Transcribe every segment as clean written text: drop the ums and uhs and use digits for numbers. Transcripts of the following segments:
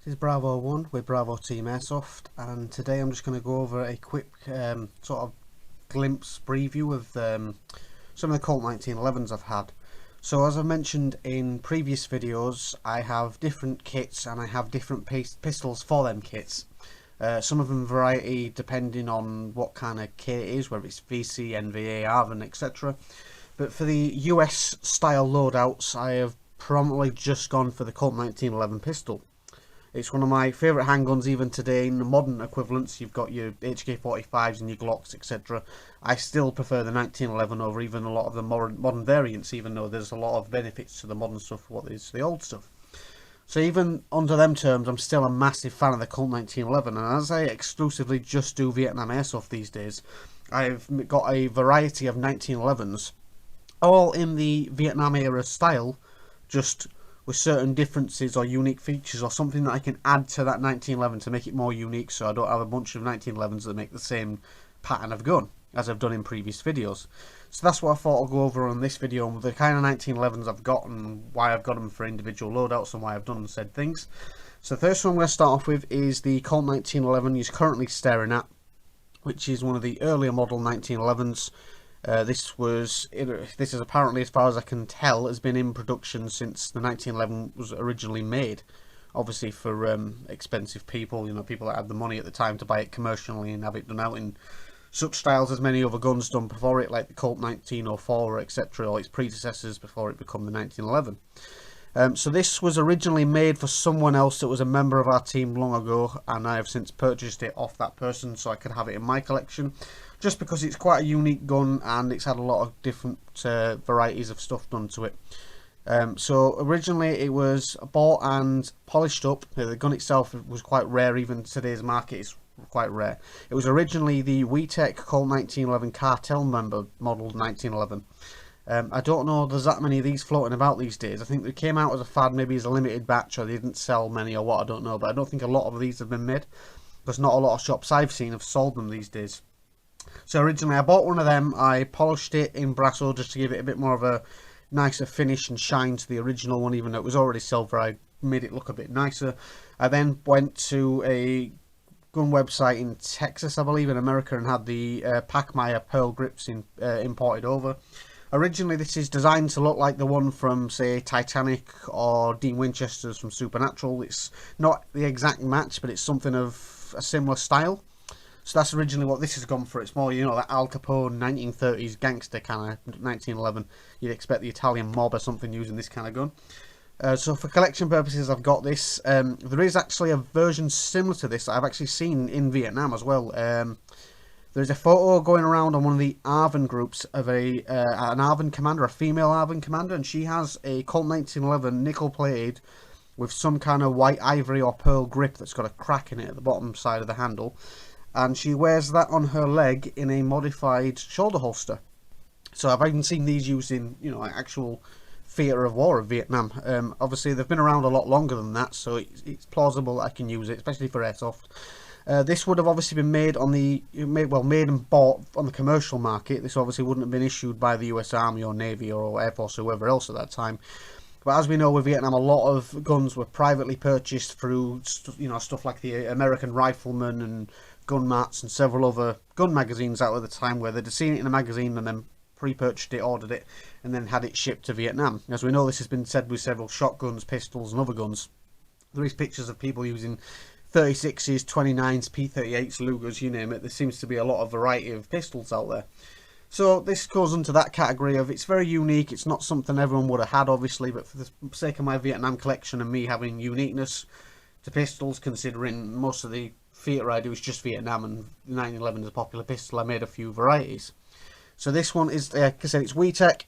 This is Bravo 1 with Bravo Team Airsoft, and today I'm just going to go over a quick sort of glimpse preview of some of the Colt 1911s I've had. So as I mentioned in previous videos, I have different kits and I have different pistols for them kits. Some of them variety depending on what kind of kit it is, whether it's VC, NVA, ARVN, etc. But for the US style loadouts, I have predominantly just gone for the Colt 1911 pistol. It's one of my favourite handguns even today. In the modern equivalents, you've got your HK45s and your Glocks, etc. I still prefer the 1911 over even a lot of the modern variants, even though there's a lot of benefits to the modern stuff for what is the old stuff. So even under them terms, I'm still a massive fan of the Colt 1911, and as I exclusively just do Vietnam Airsoft these days, I've got a variety of 1911s, all in the Vietnam era style, just with certain differences or unique features or something that I can add to that 1911 to make it more unique, so I don't have a bunch of 1911s that make the same pattern of gun as I've done in previous videos. So that's what I thought I'll go over on this video, and the kind of 1911s I've got and why I've got them for individual loadouts and why I've done said things. So the first one I'm going to start off with is the Colt 1911 you're currently staring at, which is one of the earlier model 1911s. This is apparently, as far as I can tell, has been in production since the 1911 was originally made. Obviously for expensive people, people that had the money at the time to buy it commercially and have it done out in such styles as many other guns done before it, like the Colt 1904, etc., or its predecessors before it became the 1911. So this was originally made for someone else that was a member of our team long ago, and I have since purchased it off that person so I could have it in my collection, just because it's quite a unique gun and it's had a lot of different varieties of stuff done to it. So originally it was bought and polished up. The gun itself was quite rare, even in today's market it's quite rare. It was originally the WeTech Colt 1911 Cartel member model 1911. I don't know there's that many of these floating about these days. I think they came out as a fad, maybe as a limited batch, or they didn't sell many or what, I don't know, but I don't think a lot of these have been made, because not a lot of shops I've seen have sold them these days. So originally I bought one of them, I polished it in brasso just to give it a bit more of a nicer finish and shine to the original one, even though it was already silver. I made it look a bit nicer. I then went to a gun website in Texas, I believe, in America, and had the Pachmeyer pearl grips imported over. Originally this is designed to look like the one from, say, Titanic or Dean Winchester's from Supernatural. It's not the exact match, but it's something of a similar style. So that's originally what this has gone for. It's more, that Al Capone 1930s gangster kind of 1911. You'd expect the Italian mob or something using this kind of gun. So for collection purposes, I've got this. There is actually a version similar to this that I've actually seen in Vietnam as well. There's a photo going around on one of the ARVN groups of an ARVN commander, a female ARVN commander, and she has a Colt 1911 nickel plated with some kind of white ivory or pearl grip that's got a crack in it at the bottom side of the handle. And she wears that on her leg in a modified shoulder holster. So I've even seen these used in, actual theatre of war of Vietnam. Obviously they've been around a lot longer than that, so it's plausible that I can use it, especially for airsoft. This would have obviously been made and bought on the commercial market. This obviously wouldn't have been issued by the US Army or Navy or Air Force or whoever else at that time. But as we know, with Vietnam, a lot of guns were privately purchased through, stuff like the American Rifleman and Gun Mats and several other gun magazines out at the time, where they'd seen it in a magazine and then pre-purchased it, ordered it, and then had it shipped to Vietnam. As we know, this has been said with several shotguns, pistols and other guns. There is pictures of people using 36s, 29s, P38s, Lugers, you name it. There seems to be a lot of variety of pistols out there. So this goes into that category of, it's very unique. It's not something everyone would have had, obviously, but for the sake of my Vietnam collection and me having uniqueness to pistols, considering most of the theatre I do is just Vietnam and 1911 is a popular pistol, I made a few varieties. So this one is, like I said, it's WeTech.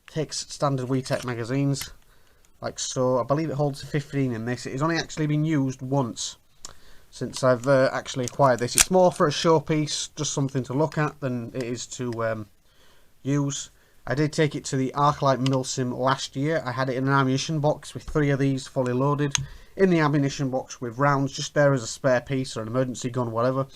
Takes standard WeTech magazines, like so. I believe it holds 15 in this. It has only actually been used once since I've actually acquired this. It's more for a showpiece, just something to look at, than it is to use. I did take it to the Arclight Milsim last year. I had it in an ammunition box with 3 of these fully loaded in the ammunition box with rounds just there as a spare piece or an emergency gun, whatever.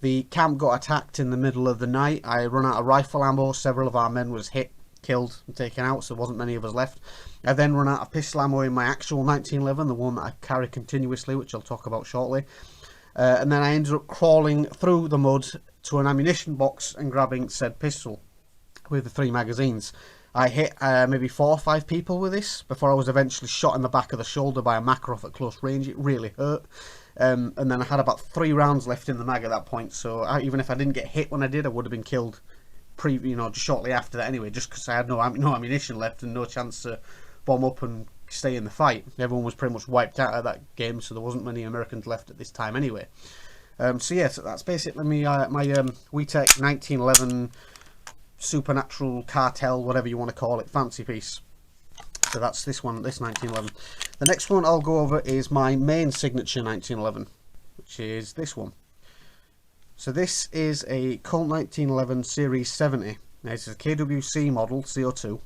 The camp got attacked in the middle of the night. I run out of rifle ammo. Several of our men was hit killed and taken out, so there wasn't many of us left. I then run out of pistol ammo in my actual 1911, the one that I carry continuously, which I'll talk about shortly. And then I ended up crawling through the mud to an ammunition box and grabbing said pistol with the 3 magazines. I hit maybe 4 or 5 people with this before I was eventually shot in the back of the shoulder by a Makarov at close range. It really hurt. And then I had about 3 rounds left in the mag at that point, so even if I didn't get hit when I did, I would have been killed just shortly after that anyway, just because I had no ammunition left and no chance to bomb up and stay in the fight. Everyone was pretty much wiped out of that game, so there wasn't many Americans left at this time anyway. So yeah, so that's basically me, my WeTech 1911 Supernatural Cartel, whatever you want to call it, fancy piece. So that's this one, this 1911. The next one I'll go over is my main signature 1911, which is this one. So this is a Colt 1911 Series 70. Now this is a KWC model, CO2,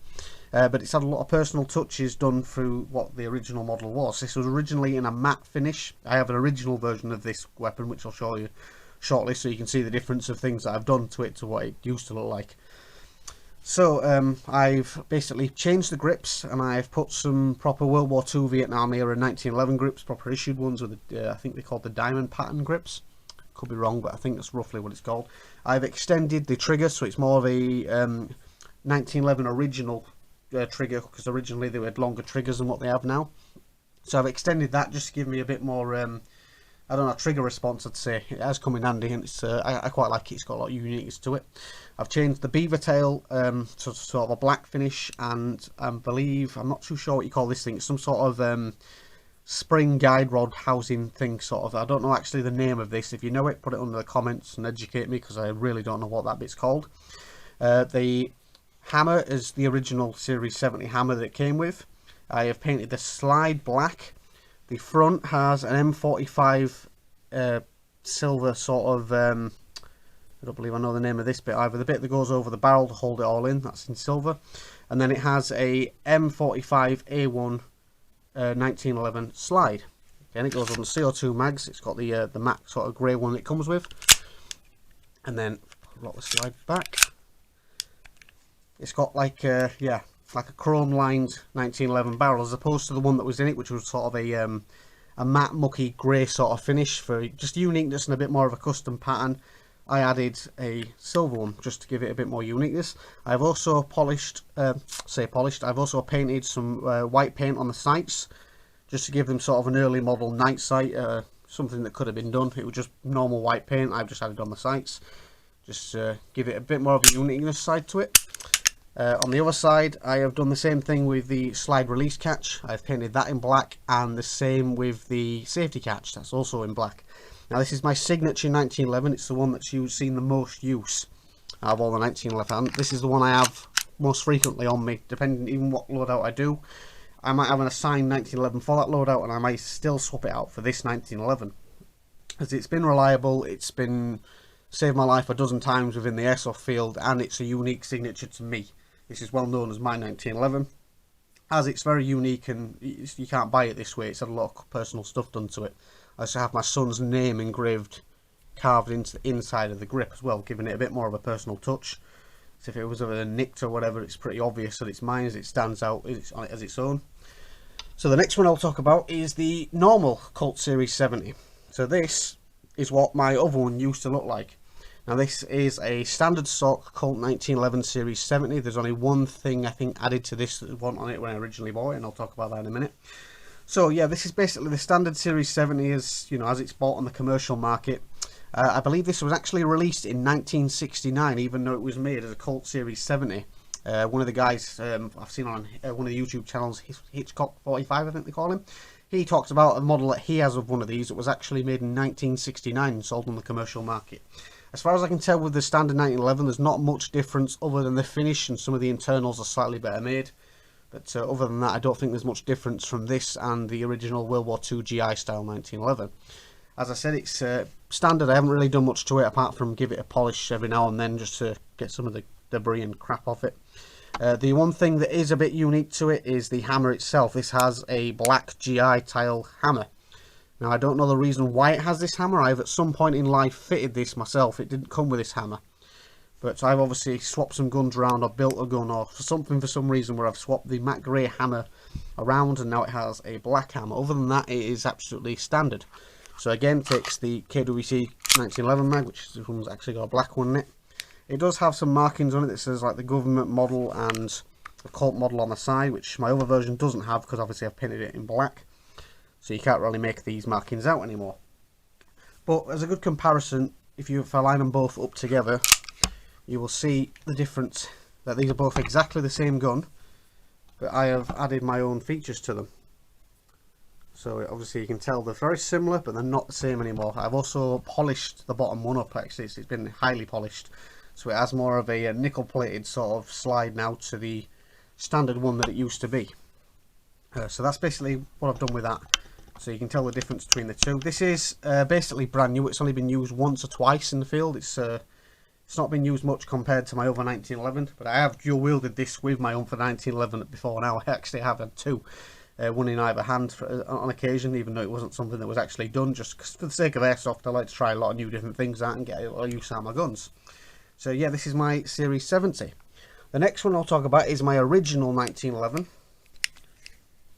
but it's had a lot of personal touches done through what the original model was. This was originally in a matte finish. I have an original version of this weapon, which I'll show you shortly, so you can see the difference of things that I've done to it to what it used to look like. So I've basically changed the grips, and I've put some proper World War II Vietnam era 1911 grips, proper issued ones with I think they're called the diamond pattern grips. Could be wrong, but I think that's roughly what it's called. I've extended the trigger, so it's more of a 1911 original trigger, because originally they had longer triggers than what they have now. So I've extended that just to give me a bit more, I don't know, trigger response, I'd say. It has come in handy, and it's I quite like it. It's got a lot of uniqueness to it. I've changed the beaver tail to sort of a black finish, and I believe, I'm not too sure what you call this thing, it's some sort of spring guide rod housing thing, sort of. I don't know actually the name of this. If you know it, put it under the comments and educate me, because I really don't know what that bit's called. The hammer is the original Series 70 hammer that it came with. I have painted the slide black. The front has an M45 silver sort of, I don't believe I know the name of this bit either. The bit that goes over the barrel to hold it all in, that's in silver. And then it has a M45 A1 1911 slide. Again, it goes on the CO2 mags. It's got the matte sort of grey one it comes with. And then rock the slide back. It's got like yeah, like a chrome lined 1911 barrel, as opposed to the one that was in it, which was sort of a matte mucky grey sort of finish for just uniqueness and a bit more of a custom pattern. I added a silver one just to give it a bit more uniqueness. I've also polished, I've also painted some white paint on the sights, just to give them sort of an early model night sight, something that could have been done. It was just normal white paint, I've just added on the sights, just give it a bit more of a uniqueness side to it. On the other side, I have done the same thing with the slide release catch. I've painted that in black, and the same with the safety catch, that's also in black. Now this is my signature 1911, it's the one that's seen the most use out of all the 1911. This is the one I have most frequently on me, depending even what loadout I do. I might have an assigned 1911 for that loadout, and I might still swap it out for this 1911. As it's been reliable, it's been saved my life a dozen times within the airsoft field, and it's a unique signature to me. This is well known as my 1911, as it's very unique and you can't buy it this way. It's had a lot of personal stuff done to it. I also have my son's name engraved, carved into the inside of the grip as well, giving it a bit more of a personal touch. So if it was ever nicked or whatever, it's pretty obvious that it's mine, as it stands out on it as its own. So the next one I'll talk about is the normal Colt Series 70. So this is what my other one used to look like. Now this is a standard stock Colt 1911 Series 70. There's only one thing I think added to this that wasn't on it when I originally bought it, and I'll talk about that in a minute. So yeah, this is basically the standard Series 70 as it's bought on the commercial market. I believe this was actually released in 1969, even though it was made as a Colt Series 70. One of the guys I've seen on one of the YouTube channels, Hitchcock 45 I think they call him, he talks about a model that he has of one of these that was actually made in 1969 and sold on the commercial market. As far as I can tell with the standard 1911, there's not much difference other than the finish, and some of the internals are slightly better made. But other than that, I don't think there's much difference from this and the original World War II GI style 1911. As I said, it's standard. I haven't really done much to it apart from give it a polish every now and then just to get some of the debris and crap off it. The one thing that is a bit unique to it is the hammer itself. This has a black GI tile hammer. Now I don't know the reason why it has this hammer. I've at some point in life fitted this myself. It didn't come with this hammer. But I've obviously swapped some guns around, or built a gun, or for some reason where I've swapped the matte grey hammer around and now it has a black hammer. Other than that, it is absolutely standard. So again, takes the KWC 1911 mag, which this one's actually got a black one in it. It does have some markings on it that says like the government model and the Colt model on the side, which my other version doesn't have because obviously I've painted it in black. So you can't really make these markings out anymore. But as a good comparison, if I line them both up together, you will see the difference, that these are both exactly the same gun, but I have added my own features to them. So obviously you can tell they're very similar, but they're not the same anymore. I've also polished the bottom one up, actually. It's been highly polished, so it has more of a nickel plated sort of slide now to the standard one that it used to be. So that's basically what I've done with that. So you can tell the difference between the two. This is basically brand new. It's only been used once or twice in the field. It's not been used much compared to my other 1911, but I have dual wielded this with my own for 1911 before now. I actually have had two, one in either hand on occasion, even though it wasn't something that was actually done. Just for the sake of airsoft, I like to try a lot of new different things out and get a lot of use out of my guns. So yeah, this is my Series 70. The next one I'll talk about is my original 1911,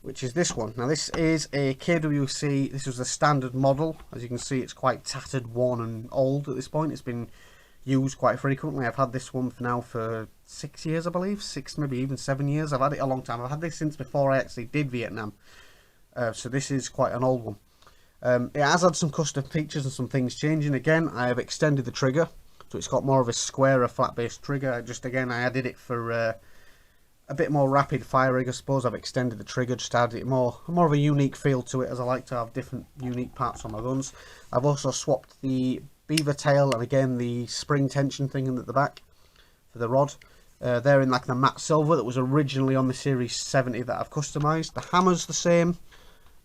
which is this one. Now this is a KWC, this was a standard model. As you can see, it's quite tattered, worn and old at this point. It's been used quite frequently. I've had this one for 6 years, I believe. 6, maybe even 7 years. I've had it a long time. I've had this since before I actually did Vietnam. So this is quite an old one. It has had some custom features and some things changing. Again, I have extended the trigger, so it's got more of a squarer, flat-based trigger. Again, I added it for a bit more rapid firing, I suppose. I've extended the trigger, just added it more of a unique feel to it, as I like to have different unique parts on my guns. I've also swapped the beaver tail and again the spring tension thing in at the back for the rod. They're in like the matte silver that was originally on the Series 70 that I've customised. The hammer's the same.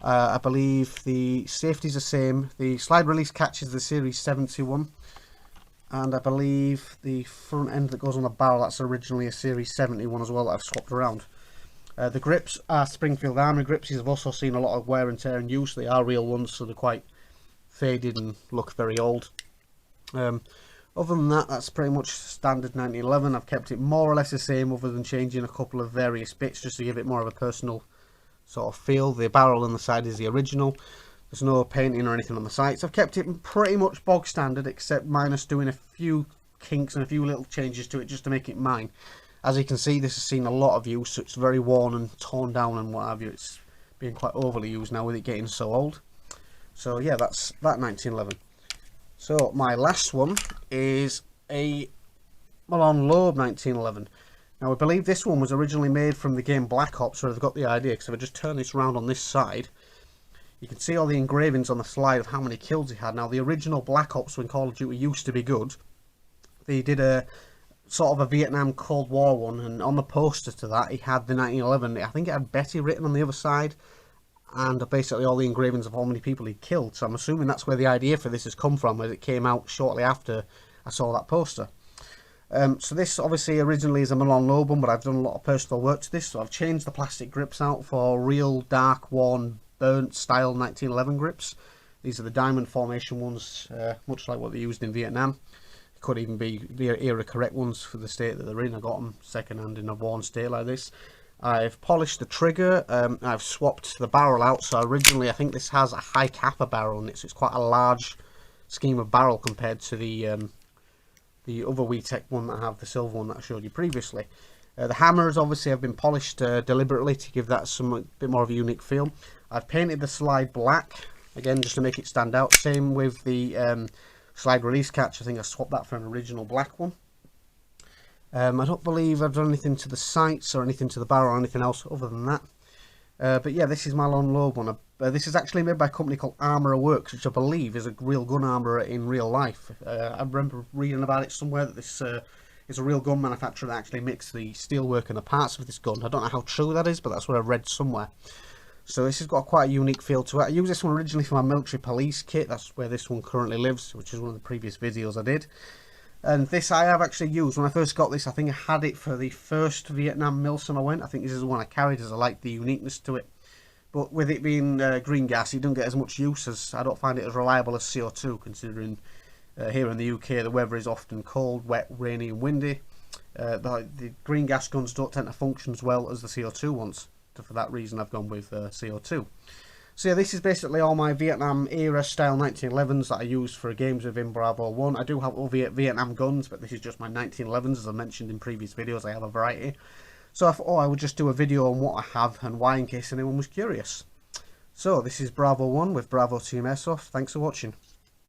I believe the safety's the same. The slide release catch is the Series 71. And I believe the front end that goes on the barrel, that's originally a Series 71 as well that I've swapped around. The grips are Springfield Army grips. These have also seen a lot of wear and tear and use. They are real ones, so they're quite faded and look very old. Other than that, that's pretty much standard 1911. I've kept it more or less the same, other than changing a couple of various bits just to give it more of a personal sort of feel. The barrel on the side is the original. There's no painting or anything on the sides. I've kept it pretty much bog standard, except minus doing a few kinks and a few little changes to it just to make it mine. As you can see, this has seen a lot of use, so it's very worn and torn down and what have you. It's being quite overly used now with it getting so old. So yeah, that's that 1911. So my last one is a Malone Loeb 1911. Now I believe this one was originally made from the game Black Ops, where they've got the idea, because if I just turn this around on this side, you can see all the engravings on the slide of how many kills he had. Now the original Black Ops, when Call of Duty used to be good, they did a sort of a Vietnam Cold War one, and on the poster to that he had the 1911. I think it had Betty written on the other side, and basically all the engravings of how many people he'd killed. So I'm assuming that's where the idea for this has come from, as it came out shortly after I saw that poster. So this obviously originally is a Malone Loeb one, but I've done a lot of personal work to this. So I've changed the plastic grips out for real dark, worn, burnt style 1911 grips. These are the diamond formation ones, much like what they used in Vietnam. It could even be the era correct ones for the state that they're in. I got them second hand in a worn state like this. I've polished the trigger. I've swapped the barrel out. So originally I think this has a high capper barrel in it, so it's quite a large scheme of barrel compared to the other WeTech one that I have, the silver one that I showed you previously. The hammers obviously have been polished deliberately to give that some bit more of a unique feel. I've painted the slide black, again just to make it stand out. Same with the slide release catch. I think I swapped that for an original black one. I don't believe I've done anything to the sights or anything to the barrel or anything else other than that. But yeah, this is my Malone Loeb one. This is actually made by a company called Armourer Works, which I believe is a real gun armourer in real life. I remember reading about it somewhere that this is a real gun manufacturer that actually makes the steelwork and the parts of this gun. I don't know how true that is, but that's what I read somewhere. So this has got quite a unique feel to it. I used this one originally for my military police kit. That's where this one currently lives, which is one of the previous videos I did. And this I have actually used. When I first got this, I think I had it for the first Vietnam Milsim I went. I think this is the one I carried, as I like the uniqueness to it. But with it being green gas, it doesn't get as much use, as I don't find it as reliable as CO2, considering Here in the UK, the weather is often cold, wet, rainy and windy. The green gas guns don't tend to function as well as the CO2 ones. So for that reason, I've gone with CO2. So yeah, this is basically all my Vietnam era style 1911s that I use for games within Bravo 1. I do have other Vietnam guns, but this is just my 1911s. As I mentioned in previous videos, I have a variety. So I thought I would just do a video on what I have and why, in case anyone was curious. So this is Bravo 1 with Bravo Team Airsoft. Thanks for watching.